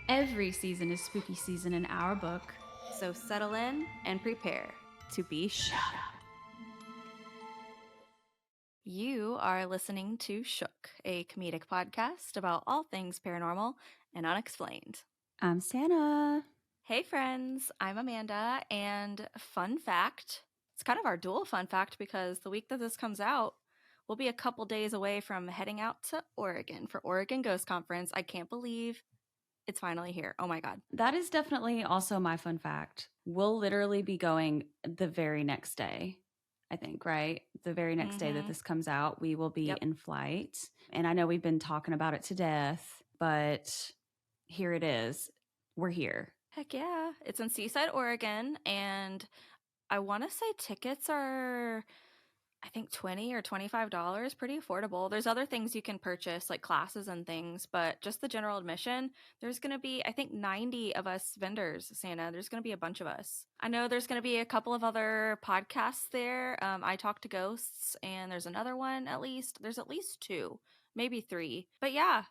Every season is spooky season in our book. So settle in and prepare to be shook. You are listening to Shook, a comedic podcast about all things paranormal and unexplained. I'm Sannah. Hey friends, I'm Amanda, and fun fact, it's kind of our dual fun fact because the week that this comes out, we'll be a couple days away from heading out to Oregon for Oregon Ghost Conference. I can't believe it's finally here. Oh my God. That is definitely also my fun fact. We'll literally be going the very next day, I think, right? The very next day that this comes out, we will be Yep. in flight. And I know we've been talking about it to death, but here it is. We're here. Heck yeah. It's in Seaside, Oregon, and I want to say tickets are, I think, $20 or $25, pretty affordable. There's other things you can purchase, like classes and things, but just the general admission, there's going to be, I think, 90 of us vendors, Santa. There's going to be a bunch of us. I know there's going to be a couple of other podcasts there. I Talk to Ghosts, and there's another one at least. There's at least two, maybe three. But yeah,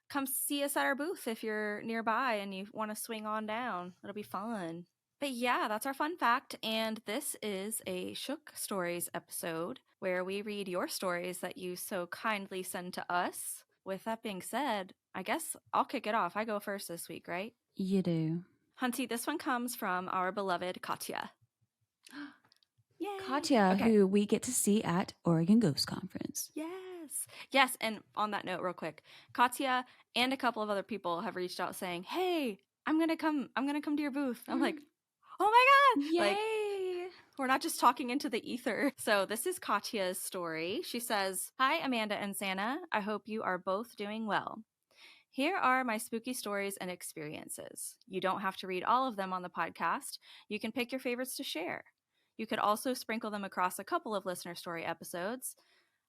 come see us at our booth if you're nearby and you want to swing on down. It'll be fun. But yeah, that's our fun fact. And this is a Shook Stories episode where we read your stories that you so kindly send to us. With that being said, I guess I'll kick it off. I go first this week, right? You do. Hunty, this one comes from our beloved Katya. Yay! Katya, Okay. who we get to see at Oregon Ghost Conference. Yes. And on that note, real quick, Katya and a couple of other people have reached out saying, "Hey, I'm gonna come to your booth." I'm like, "Oh my God!" Yay! Like, we're not just talking into the ether. So this is Katya's story. She says, "Hi, Amanda and Sannah. I hope you are both doing well. Here are my spooky stories and experiences. You don't have to read all of them on the podcast. You can pick your favorites to share. You could also sprinkle them across a couple of listener story episodes.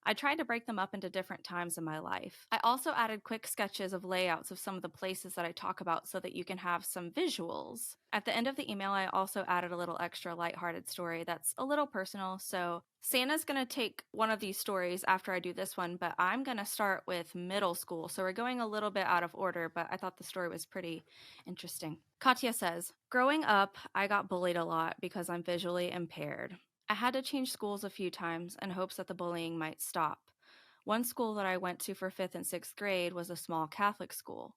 I tried to break them up into different times in my life. I also added quick sketches of layouts of some of the places that I talk about so that you can have some visuals. At the end of the email, I also added a little extra lighthearted story that's a little personal. So Santa's going to take one of these stories after I do this one, but I'm going to start with middle school. So we're going a little bit out of order, but I thought the story was pretty interesting. Katya says, growing up, I got bullied a lot because I'm visually impaired. I had to change schools a few times in hopes that the bullying might stop. One school that I went to for 5th and 6th grade was a small Catholic school.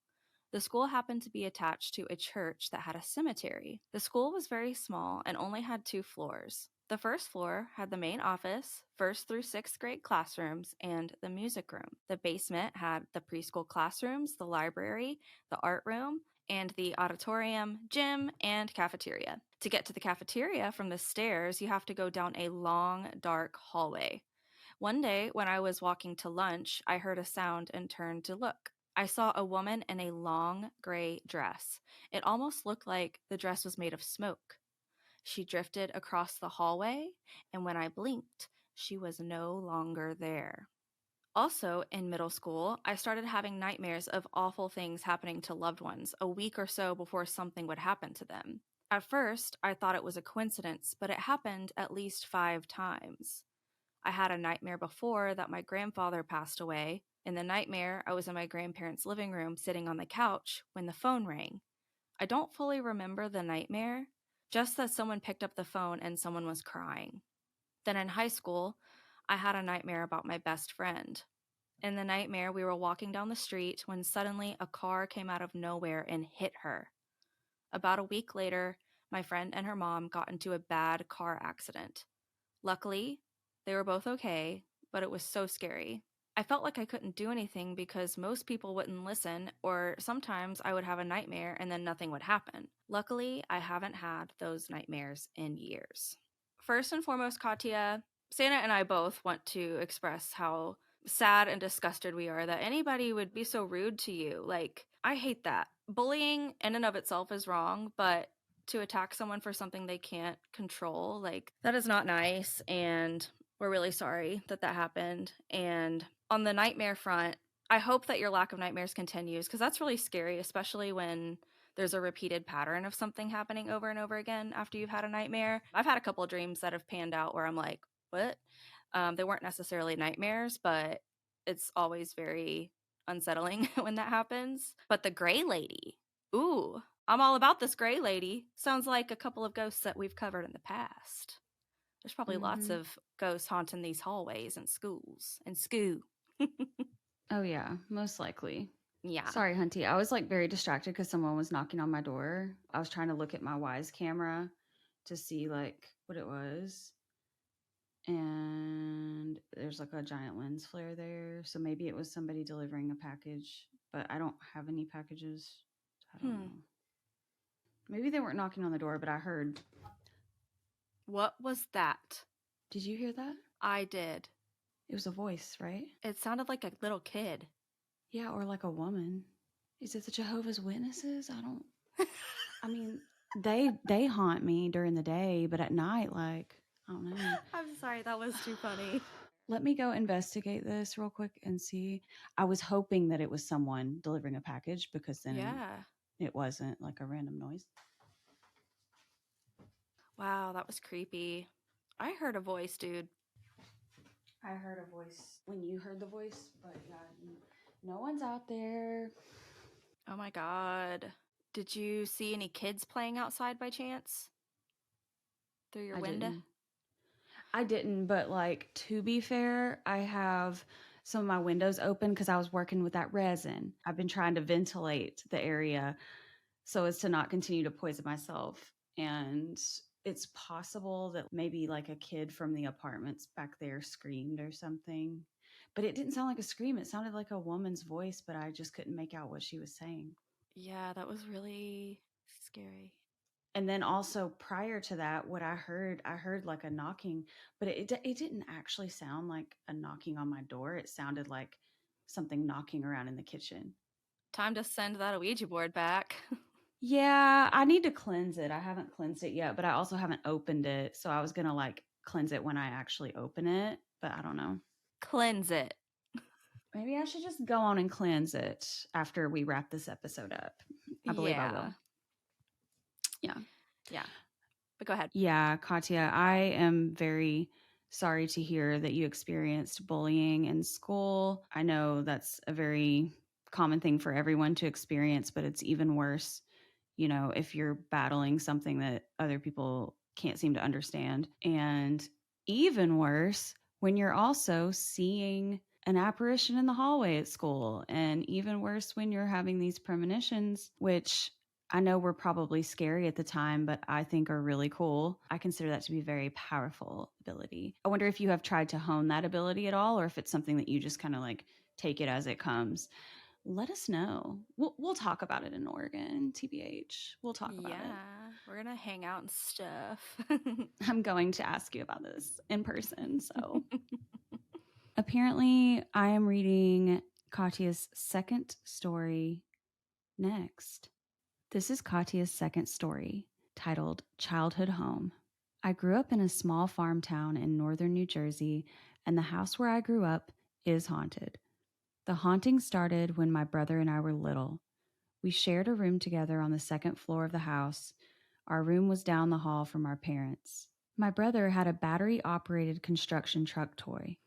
The school happened to be attached to a church that had a cemetery. The school was very small and only had 2 floors. The first floor had the main office, 1st through 6th grade classrooms, and the music room. The basement had the preschool classrooms, the library, the art room, and the auditorium, gym, and cafeteria. To get to the cafeteria from the stairs, you have to go down a long, dark hallway. One day, when I was walking to lunch, I heard a sound and turned to look. I saw a woman in a long, gray dress. It almost looked like the dress was made of smoke. She drifted across the hallway, and when I blinked, she was no longer there. Also, in middle school, I started having nightmares of awful things happening to loved ones a week or so before something would happen to them. At first, I thought it was a coincidence, but it happened at least 5 times. I had a nightmare before that my grandfather passed away. In the nightmare, I was in my grandparents' living room sitting on the couch when the phone rang. I don't fully remember the nightmare, just that someone picked up the phone and someone was crying. Then in high school, I had a nightmare about my best friend. In the nightmare, we were walking down the street when suddenly a car came out of nowhere and hit her. About a week later, my friend and her mom got into a bad car accident. Luckily, they were both okay, but it was so scary. I felt like I couldn't do anything because most people wouldn't listen, or sometimes I would have a nightmare and then nothing would happen. Luckily, I haven't had those nightmares in years. First and foremost, Katya, Santa and I both want to express how sad and disgusted we are that anybody would be so rude to you. Like, I hate that. Bullying in and of itself is wrong, but to attack someone for something they can't control, like, that is not nice, and we're really sorry that that happened. And on the nightmare front, I hope that your lack of nightmares continues, because that's really scary, especially when there's a repeated pattern of something happening over and over again after you've had a nightmare. I've had a couple of dreams that have panned out where I'm like, what? They weren't necessarily nightmares, but it's always very unsettling when that happens. But the gray lady, Ooh, I'm all about this gray lady. Sounds like a couple of ghosts that we've covered in the past. There's probably lots Mm-hmm. of ghosts haunting these hallways and schools and school. Oh, yeah, most likely. Yeah. Sorry, Hunty. I was like very distracted because someone was knocking on my door. I was trying to look at my Wise camera to see like what it was. And there's like a giant lens flare there. So maybe it was somebody delivering a package, but I don't have any packages. I don't Hmm. know. Maybe they weren't knocking on the door, but I heard. What was that? Did you hear that? I did. It was a voice, right? It sounded like a little kid. Yeah, or like a woman. Is it the Jehovah's Witnesses? I don't. I mean, they haunt me during the day, but at night, like I don't know. I'm sorry, that was too funny. Let me go investigate this real quick and see. I was hoping that it was someone delivering a package because then Yeah. it wasn't like a random noise. Wow, that was creepy. I heard a voice, dude. I heard a voice when you heard the voice, but yeah, no one's out there. Oh my god. Did you see any kids playing outside by chance? Through your I window? didn't. I didn't, but like to be fair, I have some of my windows open because I was working with that resin. I've been trying to ventilate the area so as to not continue to poison myself. And it's possible that maybe like a kid from the apartments back there screamed or something. But it didn't sound like a scream. It sounded like a woman's voice, but I just couldn't make out what she was saying. Yeah, that was really scary. And then also prior to that, what I heard like a knocking, but it didn't actually sound like a knocking on my door. It sounded like something knocking around in the kitchen. Time to send that Ouija board back. Yeah, I need to cleanse it. I haven't cleansed it yet, but I also haven't opened it. So I was going to like cleanse it when I actually open it, but I don't know. Cleanse it. Maybe I should just go on and cleanse it after we wrap this episode up. I believe I Yeah. will. Yeah. Yeah. But go ahead. Yeah, Katya, I am very sorry to hear that you experienced bullying in school. I know that's a very common thing for everyone to experience, but it's even worse, if you're battling something that other people can't seem to understand. And even worse when you're also seeing an apparition in the hallway at school. And even worse when you're having these premonitions, which I know were probably scary at the time, but I think are really cool. I consider that to be a very powerful ability. I wonder if you have tried to hone that ability at all, or if it's something that you just kind of like take it as it comes. Let us know. We'll talk about it in Oregon, TBH. We'll talk about it. Yeah. We're going to hang out and stuff. I'm going to ask you about this in person. So apparently, I am reading Katya's second story next. This is Katya's second story, titled Childhood Home. I grew up in a small farm town in northern New Jersey, and the house where I grew up is haunted. The haunting started when my brother and I were little. We shared a room together on the second floor of the house. Our room was down the hall from our parents. My brother had a battery operated construction truck toy.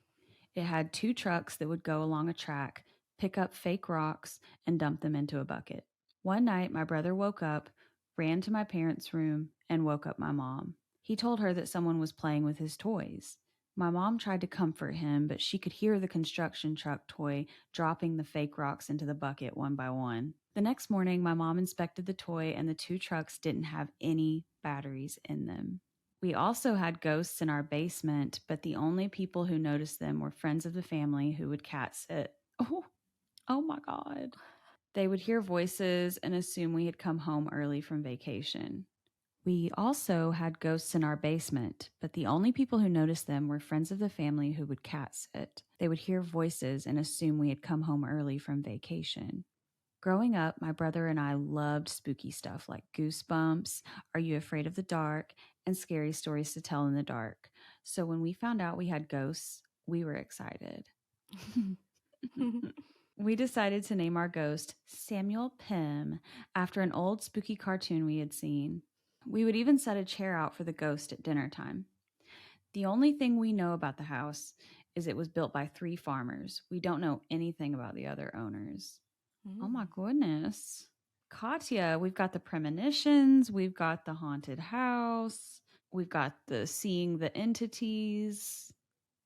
It had two trucks that would go along a track, pick up fake rocks, and dump them into a bucket. One night, my brother woke up, ran to my parents' room, and woke up my mom. He told her that someone was playing with his toys. My mom tried to comfort him, but she could hear the construction truck toy dropping the fake rocks into the bucket one by one. The next morning, my mom inspected the toy, and the two trucks didn't have any batteries in them. We also had ghosts in our basement, but the only people who noticed them were friends of the family who would cat sit. Oh my God. They would hear voices and assume we had come home early from vacation. We also had ghosts in our basement, but the only people who noticed them were friends of the family who would cat sit. They would hear voices and assume we had come home early from vacation. Growing up, my brother and I loved spooky stuff like Goosebumps, Are You Afraid of the Dark, and scary stories to tell in the dark. So when we found out we had ghosts, we were excited. We decided to name our ghost Samuel Pym after an old spooky cartoon we had seen. We would even set a chair out for the ghost at dinner time. The only thing we know about the house is it was built by 3 farmers. We don't know anything about the other owners. Oh my goodness. Katya, we've got the premonitions, we've got the haunted house, we've got the seeing the entities.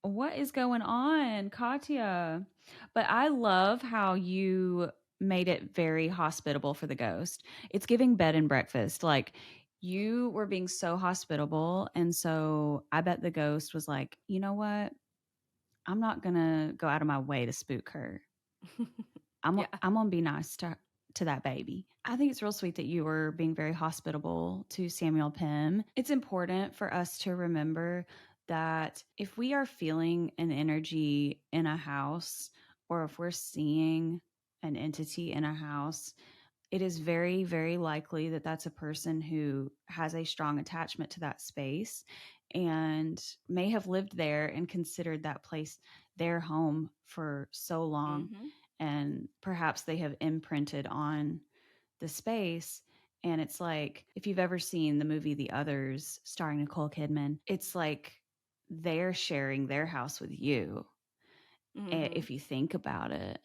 What is going on, Katya? But I love how you made it very hospitable for the ghost. It's giving bed and breakfast. Like you were being so hospitable. And so I bet the ghost was like, you know what? I'm not going to go out of my way to spook her. Yeah. I'm gonna be nice to that baby. I think it's real sweet that you were being very hospitable to Samuel Pym. It's important for us to remember that if we are feeling an energy in a house or if we're seeing an entity in a house, it is very, very likely that that's a person who has a strong attachment to that space and may have lived there and considered that place their home for so long. Mm-hmm. And perhaps they have imprinted on the space. And it's like, if you've ever seen the movie The Others starring Nicole Kidman, it's like they're sharing their house with you Mm-hmm. if you think about it.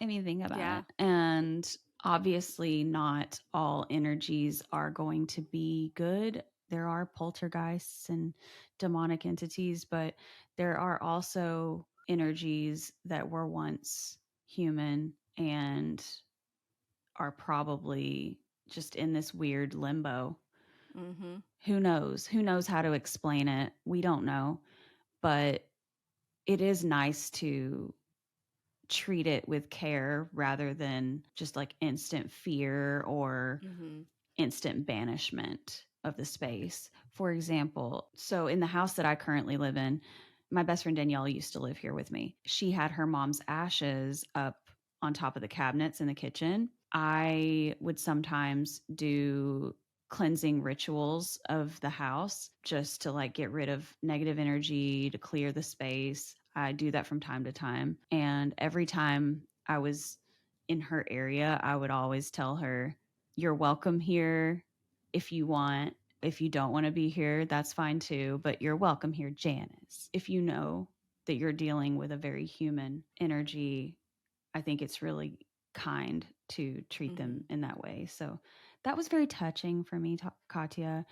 I mean, think about Yeah. it. And obviously, not all energies are going to be good. There are poltergeists and demonic entities, but there are also energies that were once human and are probably just in this weird limbo. Mm-hmm. Who knows? Who knows how to explain it? We don't know. But it is nice to treat it with care rather than just like instant fear or Mm-hmm. instant banishment of the space. For example, so in the house that I currently live in, my best friend Danielle used to live here with me. She had her mom's ashes up on top of the cabinets in the kitchen. I would sometimes do cleansing rituals of the house just to like get rid of negative energy, to clear the space. I do that from time to time. And every time I was in her area, I would always tell her, "You're welcome here if you want. If you don't want to be here, that's fine too, but you're welcome here, Janice." If you know that you're dealing with a very human energy, I think it's really kind to treat Mm-hmm. them in that way. So that was very touching for me, Katya,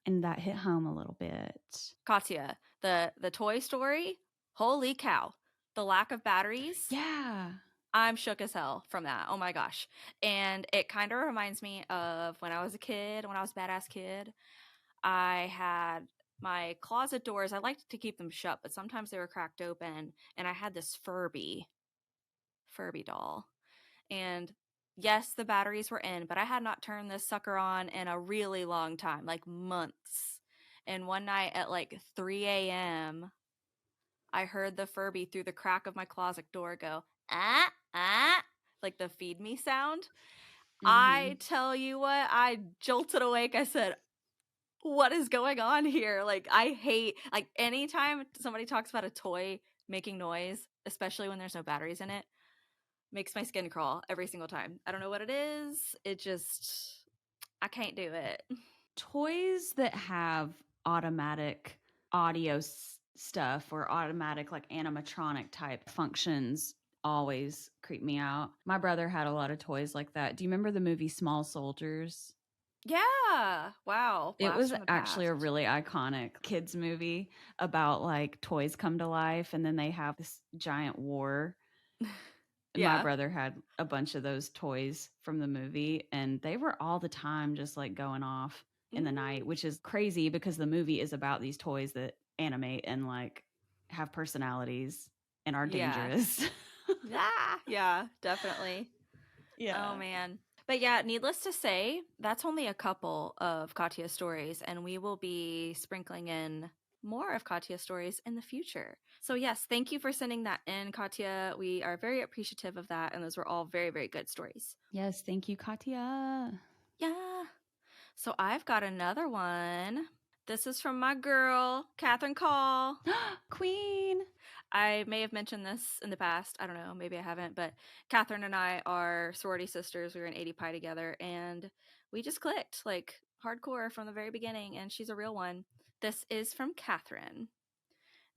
and that hit home a little bit. Katya, the Toy Story. Holy cow! The lack of batteries. Yeah. I'm shook as hell from that. Oh my gosh. And it kind of reminds me of when I was a kid, when I was a badass kid. I had my closet doors, I liked to keep them shut, but sometimes they were cracked open. And I had this Furby doll. And yes, the batteries were in, but I had not turned this sucker on in a really long time, like months. And one night at like 3 a.m., I heard the Furby through the crack of my closet door go, ah, ah, like the feed me sound. I Mhm. tell you what, I jolted awake. I said, what is going on here? Like, I hate, like, anytime somebody talks about a toy making noise, especially when there's no batteries in it, makes my skin crawl every single time. I don't know what it is. It just, I can't do it. Toys that have automatic audio stuff or automatic like animatronic type functions always creep me out. My brother had a lot of toys like that. Do you remember the movie Small Soldiers? Yeah. Wow. It Blast was from the actually a past. really iconic kids movie about like toys come to life and then they have this giant war. My Yeah. brother had a bunch of those toys from the movie and they were all the time just like going off in the night, Mm, which is crazy because the movie is about these toys that animate and like have personalities and are yeah. dangerous. Yeah. Yeah. Definitely. Oh Yeah. man. But yeah, needless to say, that's only a couple of Katya's stories, and we will be sprinkling in more of Katya's stories in the future. So yes, thank you for sending that in, Katya. We are very appreciative of that, and those were all very, very good stories. Yes, thank you, Katya. Yeah. So I've got another one. This is from my girl, Catherine Call. Queen. I may have mentioned this in the past. I don't know. Maybe I haven't. But Catherine and I are sorority sisters. We were in 80 Pi together and we just clicked like hardcore from the very beginning. And she's a real one. This is from Catherine.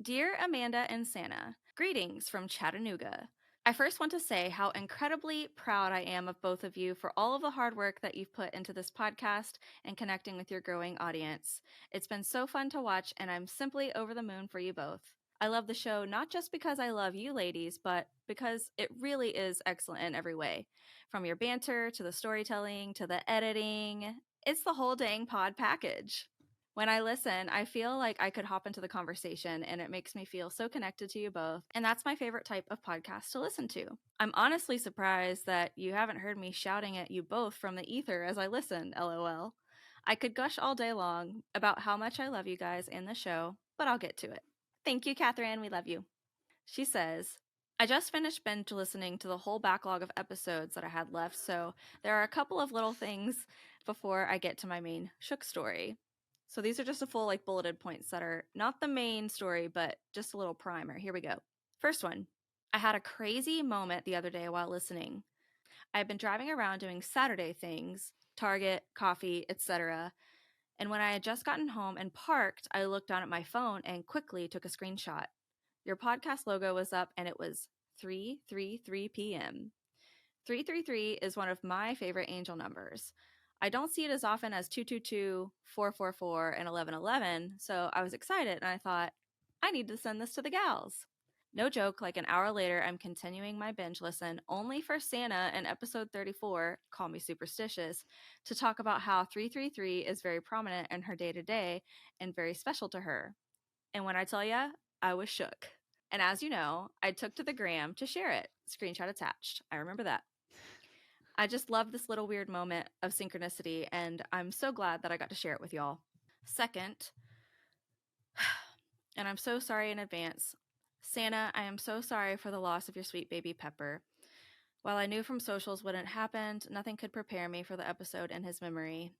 Dear Amanda and Sannah, greetings from Chattanooga. I first want to say how incredibly proud I am of both of you for all of the hard work that you've put into this podcast and connecting with your growing audience. It's been so fun to watch, and I'm simply over the moon for you both. I love the show not just because I love you ladies, but because it really is excellent in every way. From your banter to the storytelling to the editing, it's the whole dang pod package. When I listen, I feel like I could hop into the conversation, and it makes me feel so connected to you both. And that's my favorite type of podcast to listen to. I'm honestly surprised that you haven't heard me shouting at you both from the ether as I listen, lol. I could gush all day long about how much I love you guys and the show, but I'll get to it. Thank you, Catherine. We love you. She says, I just finished binge listening to the whole backlog of episodes that I had left, so there are a couple of little things before I get to my main Shook story. So these are just a full bulleted points that are not the main story, but just a little primer. Here we go. First one. I had a crazy moment the other day while listening. I've been driving around doing Saturday things, Target, coffee, etc. And when I had just gotten home and parked, I looked down at my phone and quickly took a screenshot. Your podcast logo was up and it was 3:33 p.m. 333 is one of my favorite angel numbers. I don't see it as often as 222, 444, and 1111, so I was excited and I thought, I need to send this to the gals. No joke, like an hour later, I'm continuing my binge listen only for Sannah in episode 34, Call Me Superstitious, to talk about how 333 is very prominent in her day to day and very special to her. And when I tell ya, I was shook. And as you know, I took to the gram to share it. Screenshot attached. I remember that. I just love this little weird moment of synchronicity, and I'm so glad that I got to share it with y'all. Second, and I'm so sorry in advance, Sannah, I am so sorry for the loss of your sweet baby Pepper. While I knew from socials what had happened, nothing could prepare me for the episode in his memory.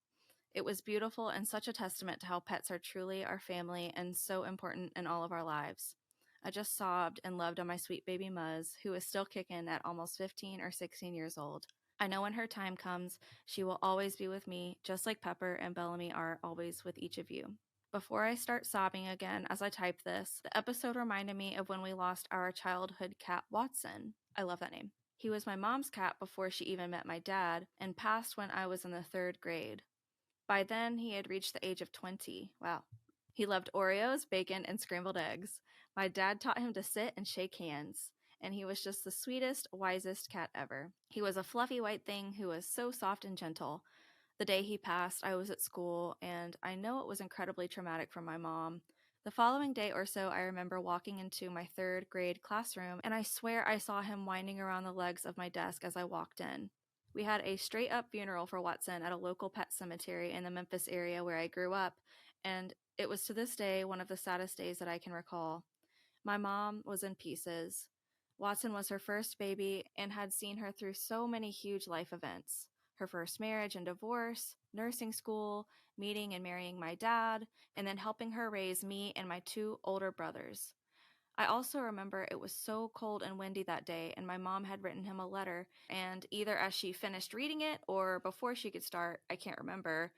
It was beautiful and such a testament to how pets are truly our family and so important in all of our lives. I just sobbed and loved on my sweet baby Muzz, who is still kicking at almost 15 or 16 years old. I know when her time comes, she will always be with me, just like Pepper and Bellamy are always with each of you. Before I start sobbing again as I type this, the episode reminded me of when we lost our childhood cat Watson. I love that name. He was my mom's cat before she even met my dad and passed when I was in the 3rd grade. By then, he had reached the age of 20. Wow. He loved Oreos, bacon, and scrambled eggs. My dad taught him to sit and shake hands, and he was just the sweetest, wisest cat ever. He was a fluffy white thing who was so soft and gentle. The day he passed, I was at school, and I know it was incredibly traumatic for my mom. The following day or so, I remember walking into my 3rd grade classroom, and I swear I saw him winding around the legs of my desk as I walked in. We had a straight up funeral for Watson at a local pet cemetery in the Memphis area where I grew up, and it was to this day one of the saddest days that I can recall. My mom was in pieces. Watson was her first baby and had seen her through so many huge life events: her first marriage and divorce, nursing school, meeting and marrying my dad, and then helping her raise me and my 2 older brothers. I also remember it was so cold and windy that day, and my mom had written him a letter, and either as she finished reading it or before she could start, I can't remember,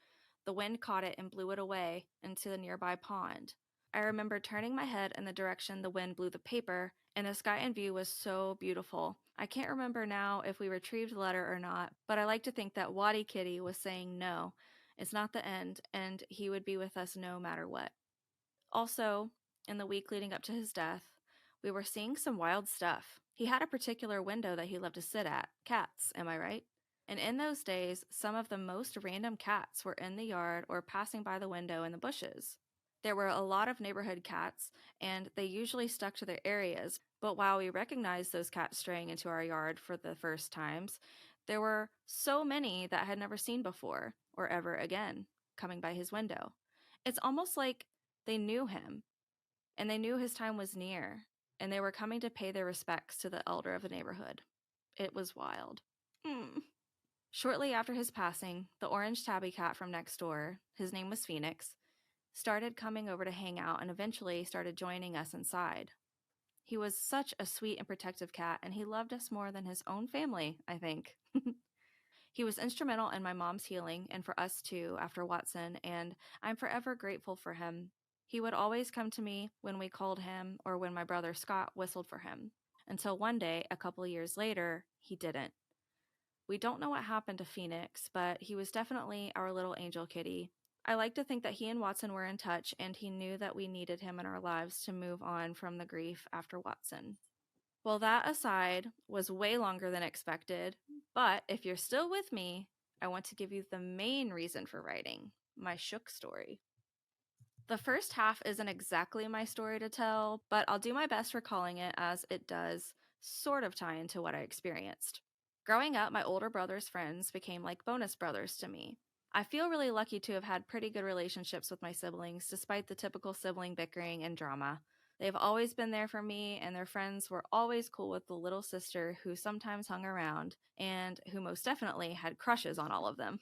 the wind caught it and blew it away into the nearby pond. I remember turning my head in the direction the wind blew the paper, and the sky in view was so beautiful. I can't remember now if we retrieved the letter or not, but I like to think that Waddy Kitty was saying no, it's not the end, and he would be with us no matter what. Also, in the week leading up to his death, we were seeing some wild stuff. He had a particular window that he loved to sit at. Cats, am I right? And in those days, some of the most random cats were in the yard or passing by the window in the bushes. There were a lot of neighborhood cats, and they usually stuck to their areas, but while we recognized those cats straying into our yard for the first times, there were so many that I had never seen before, or ever again, coming by his window. It's almost like they knew him, and they knew his time was near, and they were coming to pay their respects to the elder of the neighborhood. It was wild. Mm. Shortly after his passing, the orange tabby cat from next door, his name was Phoenix, started coming over to hang out and eventually started joining us inside. He was such a sweet and protective cat, and he loved us more than his own family, I think. He was instrumental in my mom's healing and for us too after Watson, and I'm forever grateful for him. He would always come to me when we called him or when my brother Scott whistled for him. until one day, a couple of years later, he didn't. We don't know what happened to Phoenix, but he was definitely our little angel kitty. I like to think that he and Watson were in touch, and he knew that we needed him in our lives to move on from the grief after Watson. Well, that aside was way longer than expected, but if you're still with me, I want to give you the main reason for writing my shook story. The first half isn't exactly my story to tell, but I'll do my best recalling it as it does sort of tie into what I experienced. Growing up, my older brother's friends became like bonus brothers to me. I feel really lucky to have had pretty good relationships with my siblings, despite the typical sibling bickering and drama. They've always been there for me, and their friends were always cool with the little sister who sometimes hung around and who most definitely had crushes on all of them.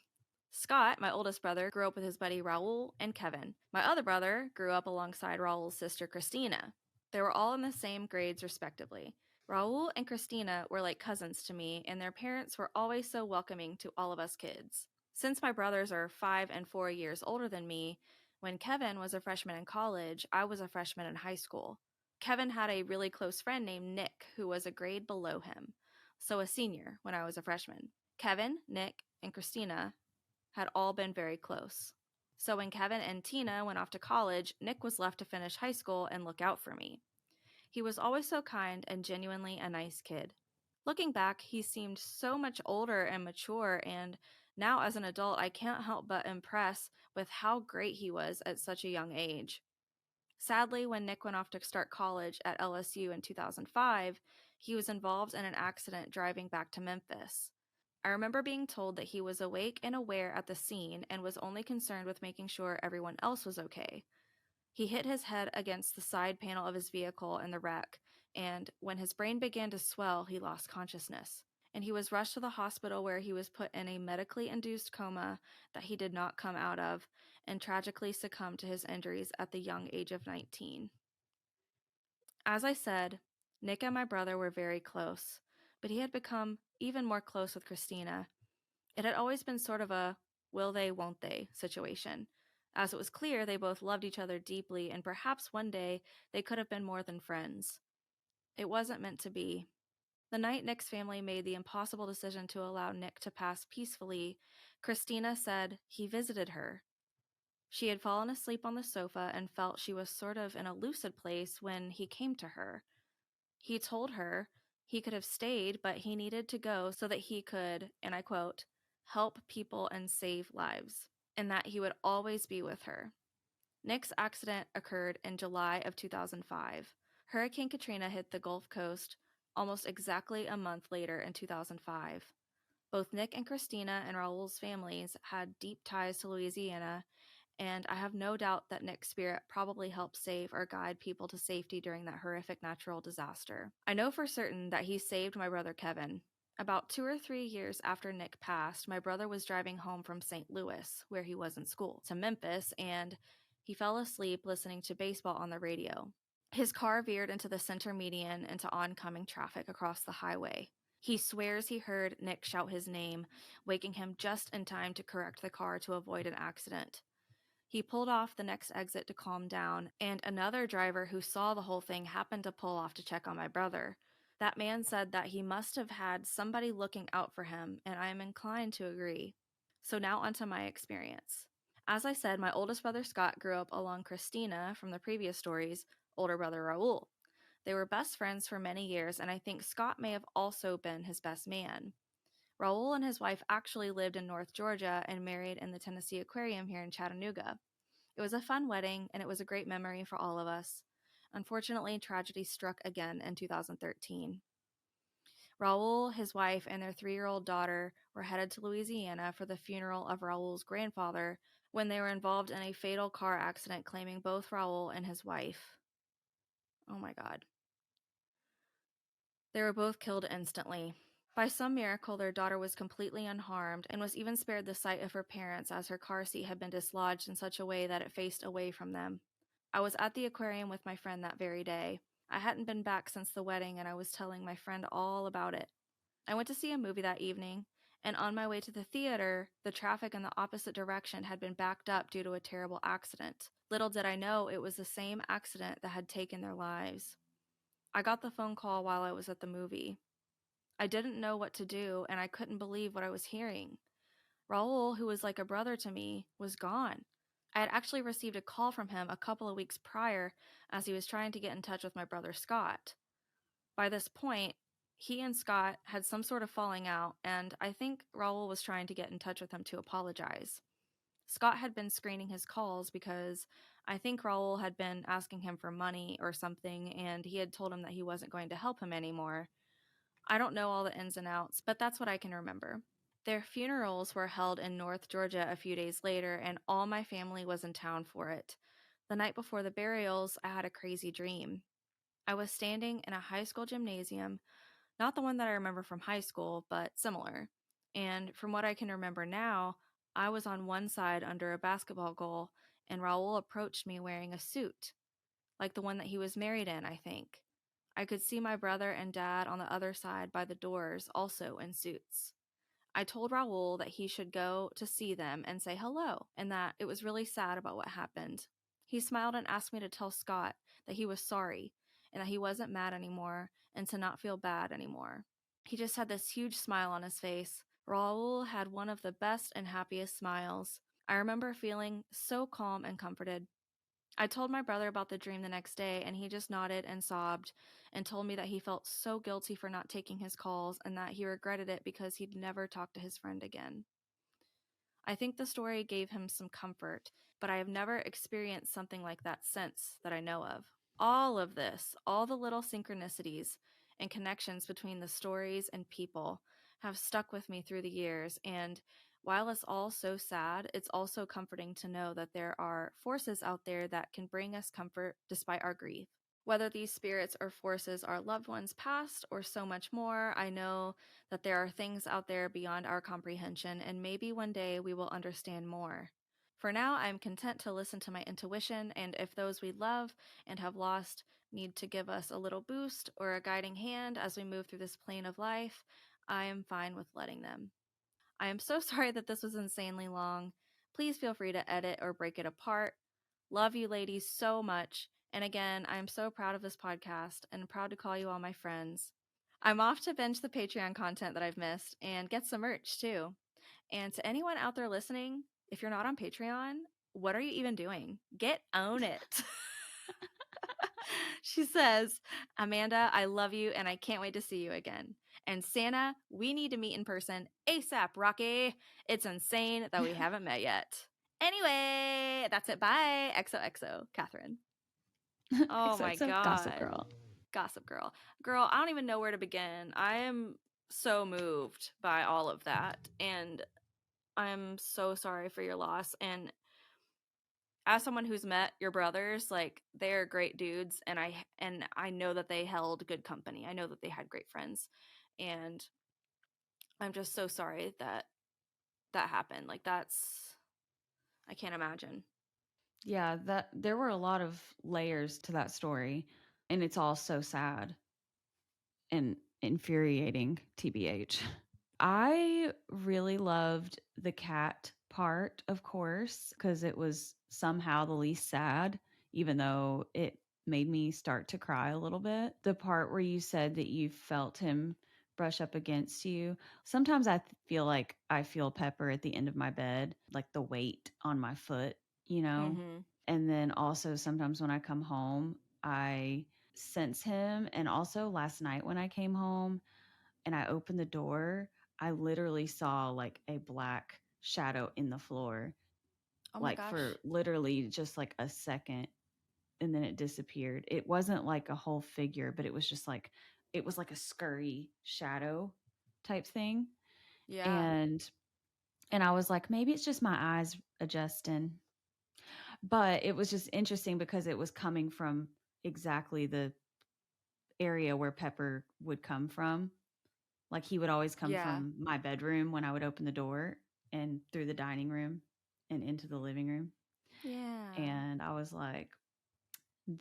Scott, my oldest brother, grew up with his buddy Raul and Kevin. My other brother grew up alongside Raul's sister Christina. They were all in the same grades, respectively. Raul and Christina were like cousins to me, and their parents were always so welcoming to all of us kids. Since my brothers are 5 and 4 years older than me, when Kevin was a freshman in college, I was a freshman in high school. Kevin had a really close friend named Nick who was a grade below him, so a senior when I was a freshman. Kevin, Nick, and Christina had all been very close. So when Kevin and Tina went off to college, Nick was left to finish high school and look out for me. He was always so kind and genuinely a nice kid. Looking back, he seemed so much older and mature, and now as an adult, I can't help but impress with how great he was at such a young age. Sadly, when Nick went off to start college at LSU in 2005, he was involved in an accident driving back to Memphis. I remember being told that he was awake and aware at the scene and was only concerned with making sure everyone else was okay. He hit his head against the side panel of his vehicle in the wreck, and when his brain began to swell, he lost consciousness. And he was rushed to the hospital where he was put in a medically induced coma that he did not come out of, and tragically succumbed to his injuries at the young age of 19. As I said, Nick and my brother were very close, but he had become even more close with Christina. It had always been sort of a will they, won't they situation, as it was clear they both loved each other deeply, and perhaps one day they could have been more than friends. It wasn't meant to be. The night Nick's family made the impossible decision to allow Nick to pass peacefully, Christina said he visited her. She had fallen asleep on the sofa and felt she was sort of in a lucid place when he came to her. He told her he could have stayed, but he needed to go so that he could, and I quote, help people and save lives, and that he would always be with her. Nick's accident occurred in July of 2005. Hurricane Katrina hit the Gulf Coast almost exactly a month later in 2005. Both Nick and Christina and Raul's families had deep ties to Louisiana, and I have no doubt that Nick's spirit probably helped save or guide people to safety during that horrific natural disaster. I know for certain that he saved my brother Kevin. About 2 or 3 years after Nick passed, my brother was driving home from St. Louis, where he was in school, to Memphis, and he fell asleep listening to baseball on the radio. His car veered into the center median into oncoming traffic across the highway. He swears he heard Nick shout his name, waking him just in time to correct the car to avoid an accident. He pulled off the next exit to calm down, and another driver who saw the whole thing happened to pull off to check on my brother. That man said that he must have had somebody looking out for him, and I am inclined to agree. So now onto my experience. As I said, my oldest brother Scott grew up along Christina from the previous stories, older brother Raul. They were best friends for many years, and I think Scott may have also been his best man. Raul and his wife actually lived in North Georgia and married in the Tennessee Aquarium here in Chattanooga. It was a fun wedding, and it was a great memory for all of us. Unfortunately, tragedy struck again in 2013. Raul, his wife, and their 3-year-old daughter were headed to Louisiana for the funeral of Raul's grandfather when they were involved in a fatal car accident claiming both Raul and his wife. Oh my God. They were both killed instantly. By some miracle, their daughter was completely unharmed and was even spared the sight of her parents as her car seat had been dislodged in such a way that it faced away from them. I was at the aquarium with my friend that very day. I hadn't been back since the wedding, and I was telling my friend all about it. I went to see a movie that evening, and on my way to the theater, the traffic in the opposite direction had been backed up due to a terrible accident. Little did I know it was the same accident that had taken their lives. I got the phone call while I was at the movie. I didn't know what to do, and I couldn't believe what I was hearing. Raul, who was like a brother to me, was gone. I had actually received a call from him a couple of weeks prior as he was trying to get in touch with my brother Scott. By this point, he and Scott had some sort of falling out, and I think Raul was trying to get in touch with him to apologize. Scott had been screening his calls because I think Raul had been asking him for money or something, and he had told him that he wasn't going to help him anymore. I don't know all the ins and outs, but that's what I can remember. Their funerals were held in North Georgia a few days later, and all my family was in town for it. The night before the burials, I had a crazy dream. I was standing in a high school gymnasium, not the one that I remember from high school, but similar. And from what I can remember now, I was on one side under a basketball goal, and Raul approached me wearing a suit, like the one that he was married in, I think. I could see my brother and dad on the other side by the doors, also in suits. I told Raul that he should go to see them and say hello, and that it was really sad about what happened. He smiled and asked me to tell Scott that he was sorry and that he wasn't mad anymore and to not feel bad anymore. He just had this huge smile on his face. Raul had one of the best and happiest smiles. I remember feeling so calm and comforted. I told my brother about the dream the next day, and he just nodded and sobbed and told me that he felt so guilty for not taking his calls and that he regretted it because he'd never talk to his friend again. I think the story gave him some comfort, but I have never experienced something like that since that I know of. All of this, all the little synchronicities and connections between the stories and people, have stuck with me through the years. And while it's all so sad, it's also comforting to know that there are forces out there that can bring us comfort despite our grief. Whether these spirits or forces are loved ones past or so much more, I know that there are things out there beyond our comprehension, and maybe one day we will understand more. For now, I'm content to listen to my intuition, and if those we love and have lost need to give us a little boost or a guiding hand as we move through this plane of life, I am fine with letting them. I am so sorry that this was insanely long. Please feel free to edit or break it apart. Love you ladies so much. And again, I am so proud of this podcast and proud to call you all my friends. I'm off to binge the Patreon content that I've missed and get some merch too. And to anyone out there listening, if you're not on Patreon, what are you even doing? Get on it. She says, Amanda, I love you and I can't wait to see you again. And Sannah, we need to meet in person ASAP, Rocky. It's insane that we haven't met yet. Anyway, that's it. Bye. XOXO, Catherine. Oh my XOXO Gossip God. Girl. Gossip Girl. Girl, I don't even know where to begin. I am so moved by all of that. And I'm so sorry for your loss. And as someone who's met your brothers, like they are great dudes, and I know that they held good company. I know that they had great friends, and I'm just so sorry that that happened. Like that's I can't imagine. Yeah, that there were a lot of layers to that story, and it's all so sad and infuriating, TBH. I really loved the cat part, of course, because it was somehow the least sad, even though it made me start to cry a little bit. The part where you said that you felt him brush up against you. Sometimes feel like I feel Pepper at the end of my bed, like the weight on my foot, you know? Mm-hmm. And then also sometimes when I come home, I sense him. And also last night when I came home, and I opened the door, I literally saw like a black shadow in the floor, Oh my like gosh. for literally just like a second, and then it disappeared. It wasn't like a whole figure, but it was just like, it was like a scurry shadow type thing. Yeah. And I was like, maybe it's just my eyes adjusting. But it was just interesting because it was coming from exactly the area where Pepper would come from. Like he would always come Yeah. from my bedroom when I would open the door and through the dining room and into the living room. Yeah. And I was like,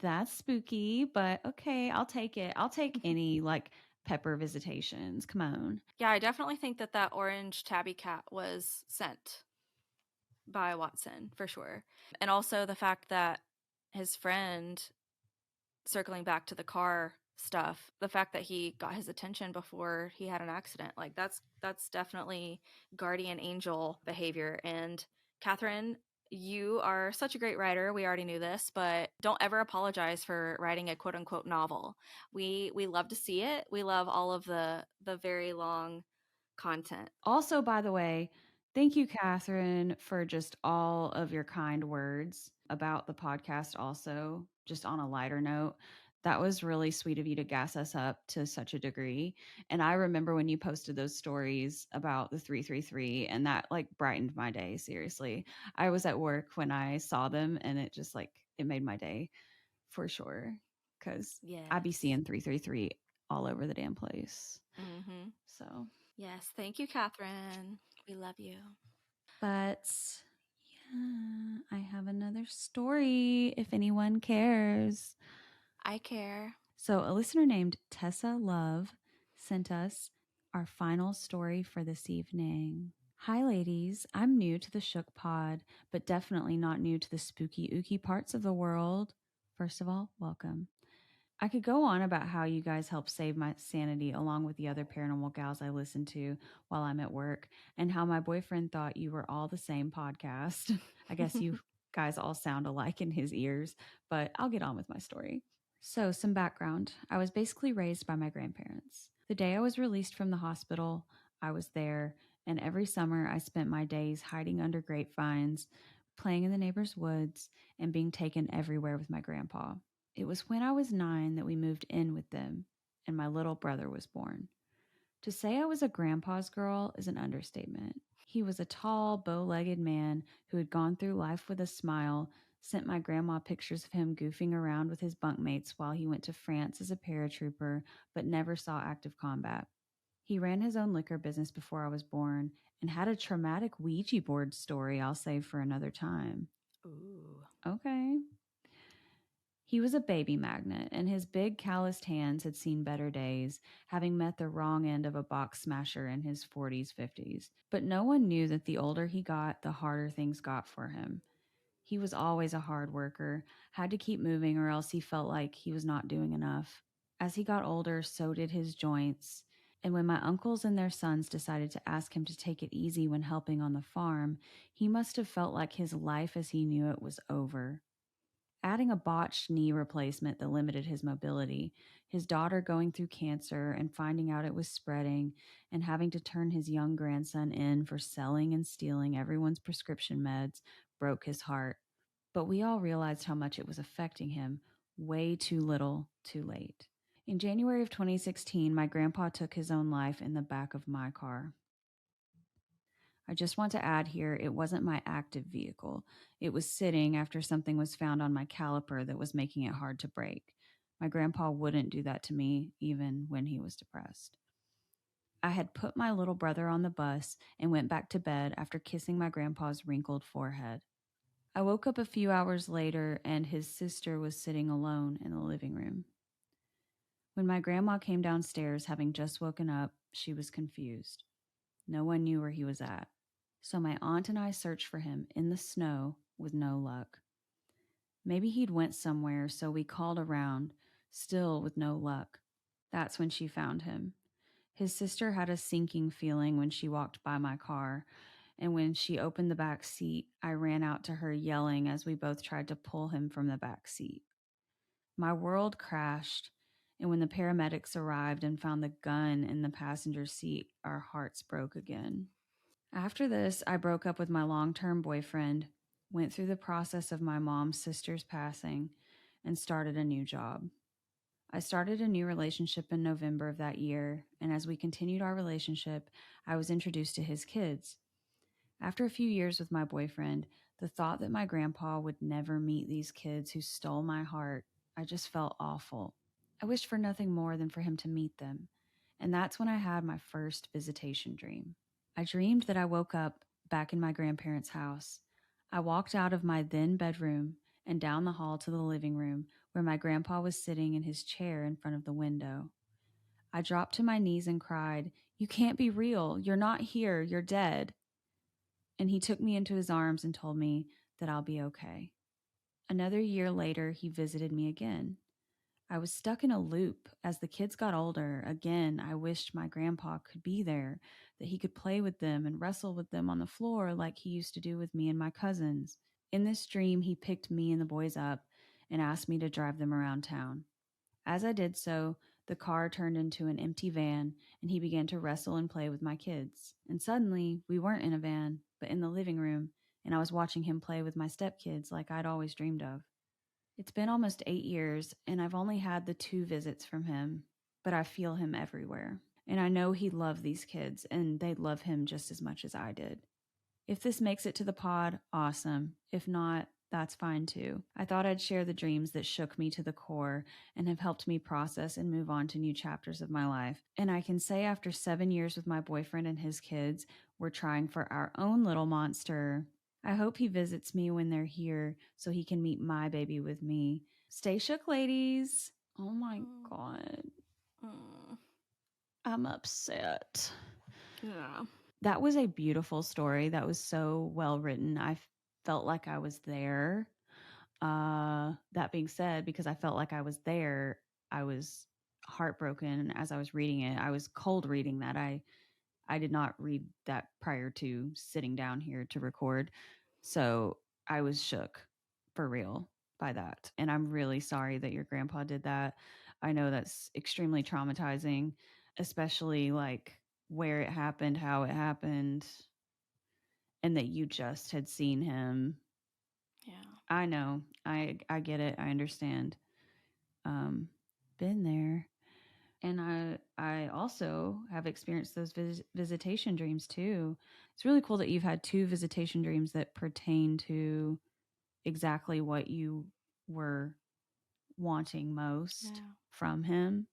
that's spooky, but okay, I'll take it. I'll take any like Pepper visitations. Come on. Yeah, I definitely think that that orange tabby cat was sent by Watson for sure. And also the fact that his friend, circling back to the car stuff, the fact that he got his attention before he had an accident, like that's definitely guardian angel behavior. And Catherine, you are such a great writer. We already knew this, but don't ever apologize for writing a quote unquote novel. We love to see it. We love all of the very long content. Also, by the way, thank you, Catherine, for just all of your kind words about the podcast. Also, just on a lighter note, that was really sweet of you to gas us up to such a degree. And I remember when you posted those stories about the 333, and that like brightened my day. Seriously, I was at work when I saw them, and it just like it made my day for sure. Because I'd be Yes. seeing 333 all over the damn place. Mm-hmm. So Yes. Thank you, Catherine. We love you. but yeah, I have another story if anyone cares. I care. So, a listener named Tessa Love sent us our final story for this evening. Hi, ladies. I'm new to the Shook Pod, but definitely not new to the spooky, ooky parts of the world. First of all, welcome. I could go on about how you guys help save my sanity along with the other paranormal gals I listen to while I'm at work, and how my boyfriend thought you were all the same podcast. I guess you guys all sound alike in his ears, but I'll get on with my story. So, some background. I was basically raised by my grandparents. The day I was released from the hospital, I was there, and every summer I spent my days hiding under grapevines, playing in the neighbors' woods, and being taken everywhere with my grandpa. It was when I was 9 that we moved in with them, and my little brother was born. To say I was a grandpa's girl is an understatement. He was a tall, bow legged man who had gone through life with a smile, sent my grandma pictures of him goofing around with his bunkmates while he went to France as a paratrooper, but never saw active combat. He ran his own liquor business before I was born and had a traumatic Ouija board story I'll save for another time. Ooh. Okay. He was a baby magnet, and his big calloused hands had seen better days, having met the wrong end of a box smasher in his 40s, 50s. But no one knew that the older he got, the harder things got for him. He was always a hard worker, had to keep moving, or else he felt like he was not doing enough. As he got older, so did his joints. And when my uncles and their sons decided to ask him to take it easy when helping on the farm, he must have felt like his life as he knew it was over. Adding a botched knee replacement that limited his mobility, his daughter going through cancer and finding out it was spreading, and having to turn his young grandson in for selling and stealing everyone's prescription meds broke his heart. But we all realized how much it was affecting him way too little, too late. In January of 2016, my grandpa took his own life in the back of my car. I just want to add here it wasn't my active vehicle. It was sitting after something was found on my caliper that was making it hard to brake. My grandpa wouldn't do that to me, even when he was depressed. I had put my little brother on the bus and went back to bed after kissing my grandpa's wrinkled forehead. I woke up a few hours later and his sister was sitting alone in the living room. When my grandma came downstairs, having just woken up, she was confused. No one knew where he was at. So my aunt and I searched for him in the snow with no luck. Maybe he'd went somewhere, so we called around, still with no luck. That's when she found him. His sister had a sinking feeling when she walked by my car, and when she opened the back seat, I ran out to her yelling as we both tried to pull him from the back seat. My world crashed, and when the paramedics arrived and found the gun in the passenger seat, our hearts broke again. After this, I broke up with my long term boyfriend, went through the process of my mom's sister's passing, and started a new job. I started a new relationship in November of that year, and as we continued our relationship, I was introduced to his kids. After a few years with my boyfriend, the thought that my grandpa would never meet these kids who stole my heart, I just felt awful. I wished for nothing more than for him to meet them. And that's when I had my first visitation dream. I dreamed that I woke up back in my grandparents' house. I walked out of my then bedroom and down the hall to the living room where my grandpa was sitting in his chair in front of the window. I dropped to my knees and cried, "You can't be real. You're not here. You're dead." And he took me into his arms and told me that I'll be okay. Another year later, he visited me again. I was stuck in a loop. As the kids got older, again, I wished my grandpa could be there, that he could play with them and wrestle with them on the floor like he used to do with me and my cousins. In this dream, he picked me and the boys up and asked me to drive them around town. As I did so, the car turned into an empty van and he began to wrestle and play with my kids. And suddenly, we weren't in a van, but in the living room, and I was watching him play with my stepkids like I'd always dreamed of. It's been almost 8 years, and I've only had the 2 visits from him, but I feel him everywhere. And I know he loved these kids, and they love him just as much as I did. If this makes it to the pod, awesome. If not, that's fine too. I thought I'd share the dreams that shook me to the core and have helped me process and move on to new chapters of my life. And I can say after 7 years with my boyfriend and his kids, we're trying for our own little monster. I hope he visits me when they're here so he can meet my baby with me. Stay shook, ladies. Oh my God. I'm upset. Yeah. That was a beautiful story. That was so well written. I felt like I was there. That being said, because I felt like I was there, I was heartbroken as I was reading it. I was cold reading that. I did not read that prior to sitting down here to record. So I was shook for real by that. And I'm really sorry that your grandpa did that. I know that's extremely traumatizing, especially like where it happened, how it happened, and that you just had seen him. Yeah. I know. I get it. I understand. Um been there. And I also have experienced those visitation dreams too. It's really cool that you've had 2 visitation dreams that pertain to exactly what you were wanting most Yeah. from him,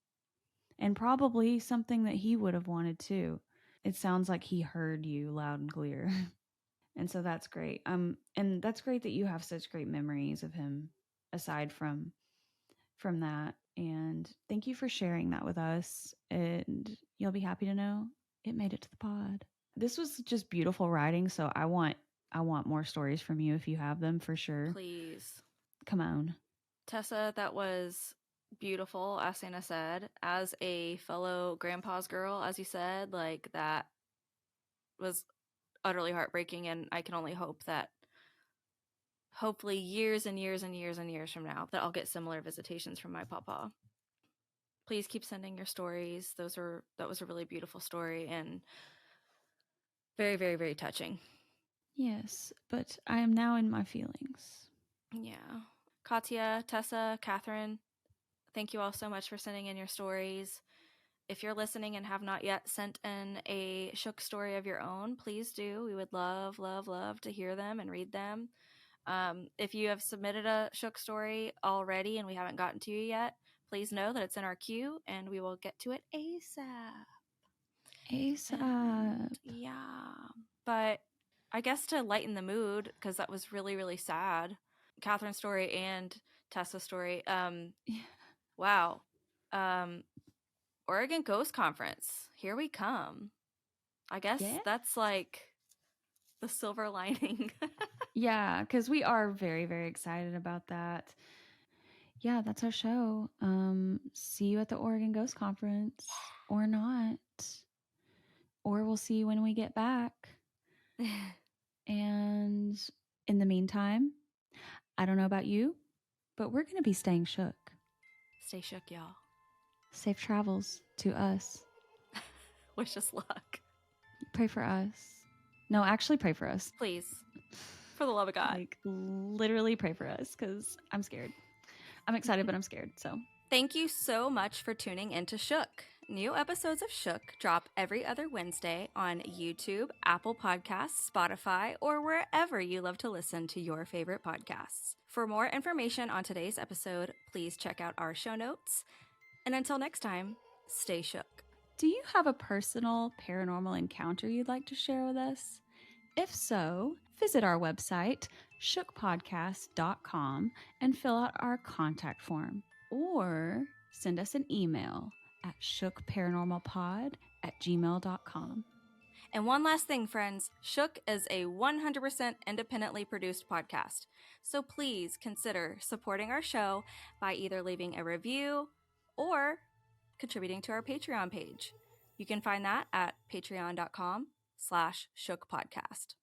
and probably something that he would have wanted too. It sounds like he heard you loud and clear. And so that's great. And that's great that you have such great memories of him aside from that. And thank you for sharing that with us. And you'll be happy to know it made it to the pod. This was just beautiful writing, so I want more stories from you if you have them for sure. Please. Come on. Tessa, that was beautiful, as Sannah said. As a fellow grandpa's girl, as you said, like that was utterly heartbreaking, and I can only hope that hopefully years and years and years and years from now that I'll get similar visitations from my papa. Please keep sending your stories. That was a really beautiful story and very, very, very touching. Yes, but I am now in my feelings. Yeah. Katya, Tessa, Catherine, thank you all so much for sending in your stories. If you're listening and have not yet sent in a shook story of your own, please do. We would love, love, love to hear them and read them. If you have submitted a shook story already and we haven't gotten to you yet, please know that it's in our queue and we will get to it ASAP. ASAP. And yeah. But I guess to lighten the mood, because that was really, really sad, Catherine's story and Tessa's story. Wow. Oregon Ghost Conference. Here we come. I guess Yeah. that's like the silver lining. Yeah, because we are very, very excited about that. Yeah, that's our show. See you at the Oregon Ghost Conference, or not, or we'll see you when we get back. And in the meantime, I don't know about you, but we're going to be staying shook. Stay shook, y'all. Safe travels to us. Wish us luck. Pray for us. No, actually pray for us. Please. For the love of God. Like, literally pray for us, because I'm scared. I'm excited, but I'm scared, so. Thank you so much for tuning into Shook. New episodes of Shook drop every other Wednesday on YouTube, Apple Podcasts, Spotify, or wherever you love to listen to your favorite podcasts. For more information on today's episode, please check out our show notes. And until next time, stay shook. Do you have a personal paranormal encounter you'd like to share with us? If so, visit our website, shookpodcast.com, and fill out our contact form. Or send us an email at shookparanormalpod@gmail.com. And one last thing, friends, Shook is a 100% independently produced podcast. So please consider supporting our show by either leaving a review or contributing to our Patreon page. You can find that at patreon.com/shookpodcast.